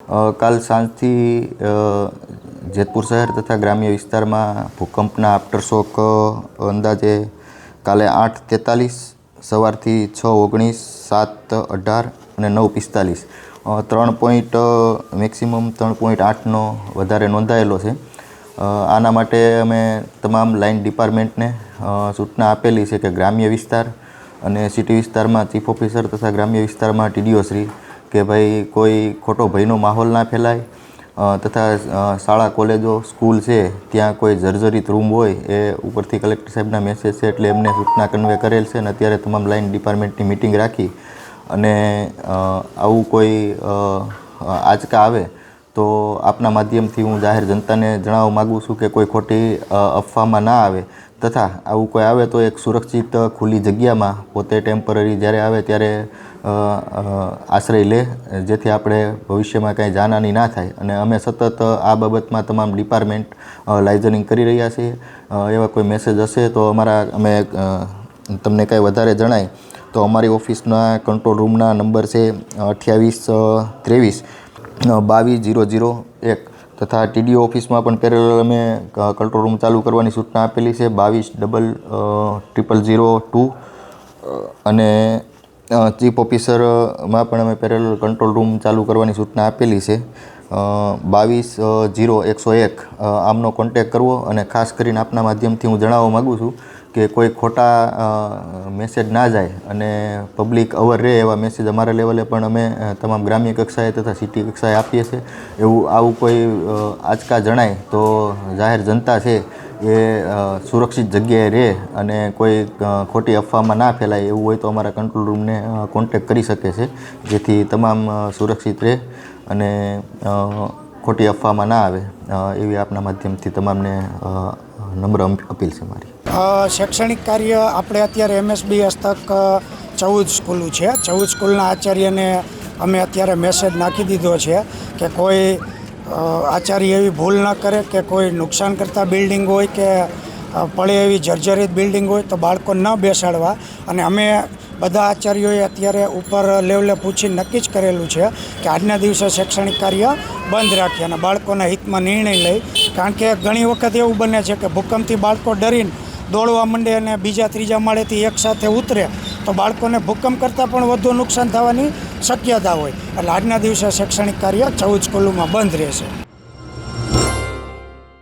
કાલ સાંજથી જેતપુર શહેર તથા ગ્રામ્ય વિસ્તારમાં ભૂકંપના આફ્ટરશોક અંદાજે કાલે 8:43, સવારથી 6:19, 7:18 અને 9:45 મેક્સિમમ 3.8નો વધારે નોંધાયેલો છે. આના માટે અમે તમામ લાઇન ડિપાર્ટમેન્ટને સૂચના આપેલી છે કે ગ્રામ્ય વિસ્તાર અને સિટી વિસ્તારમાં ચીફ ઓફિસર તથા ગ્રામ્ય વિસ્તારમાં TDO શ્રી કે ભાઈ કોઈ ખોટો ભયનો માહોલ ના ફેલાય તથા શાળા કોલેજો સ્કૂલ છે ત્યાં કોઈ જર્જરિત રૂમ હોય એ ઉપરથી કલેક્ટર સાહેબના મેસેજ છે એટલે એમને સૂચના કન્વે કરેલ છે અને અત્યારે તમામ લાઇન ડિપાર્ટમેન્ટની મિટિંગ રાખી અને આવું કોઈ આંચકા આવે તો આપના માધ્યમથી હું જાહેર જનતાને જણાવવા માગું છું કે કોઈ ખોટી અફવામાં ના આવે તથા આવું કોઈ આવે તો એક સુરક્ષિત ખુલ્લી જગ્યામાં પોતે ટેમ્પરરી જ્યારે આવે ત્યારે આશ્રય લે, જેથી આપણે ભવિષ્યમાં કાંઈ જાનહાનિ ના થાય. અને અમે સતત આ બાબતમાં તમામ ડિપાર્ટમેન્ટ લાઇઝનિંગ કરી રહ્યા છીએ. એવા કોઈ મેસેજ હશે તો અમે તમને કાંઈ વધારે જણાય તો અમારી ઓફિસના કંટ્રોલ રૂમના નંબર છે 28 23 22 001 તથા TDO ઓફિસમાં પણ પેરેલલ અમે કંટ્રોલ રૂમ ચાલુ કરવાની સૂચના આપેલી છે 22 002 અને ચીફ ઓફિસરમાં પણ અમે પેરેલલ કંટ્રોલ રૂમ ચાલુ કરવાની સૂચના આપેલી છે 22 0101. આમનો કોન્ટેક કરવો અને ખાસ કરીને આપના માધ્યમથી હું જણાવવા માગું છું કે કોઈ ખોટા મેસેજ ના જાય અને પબ્લિક અવર રહે એવા મેસેજ અમારા લેવલે પણ અમે તમામ ગ્રામ્ય કક્ષાએ તથા સિટી કક્ષાએ આપીએ છીએ. આવું કોઈ આંચકા જણાય તો જાહેર જનતા છે એ સુરક્ષિત જગ્યાએ રહે અને કોઈ ખોટી અફવામાં ના ફેલાય એવું હોય તો અમારા કંટ્રોલ રૂમને કોન્ટેક કરી શકે છે, જેથી તમામ સુરક્ષિત રહે અને ખોટી અફવામાં ના આવે એવી આપના માધ્યમથી તમામને નમ્ર અપીલ છે મારી. શૈક્ષણિક કાર્ય આપણે અત્યારે MSB હસ્તક 14 સ્કૂલો છે. 14 સ્કૂલના આચાર્યને અમે અત્યારે મેસેજ નાખી દીધો છે કે કોઈ આચાર્ય એવી ભૂલ ન કરે કે કોઈ નુકસાન કરતા બિલ્ડિંગ હોય કે પડે એવી જર્જરિત બિલ્ડિંગ હોય તો બાળકો ન બેસાડવા. અને અમે બધા આચાર્યોએ અત્યારે ઉપર લેવલે પૂછી નક્કી જ કરેલું છે કે આજના દિવસે શૈક્ષણિક કાર્ય બંધ રાખીએ અને બાળકોના હિતમાં નિર્ણય લઈ. કારણ કે ઘણી વખત એવું બને છે કે ભૂકંપથી બાળકો ડરીને દોડવા માંડે અને બીજા ત્રીજા માળેથી એકસાથે ઉતરે તો બાળકોને ભૂકંપ કરતાં પણ વધુ નુકસાન થવાની શક્યતા હોય. એટલે આજના દિવસે શૈક્ષણિક કાર્ય 14 સ્કૂલોમાં બંધ રહેશે.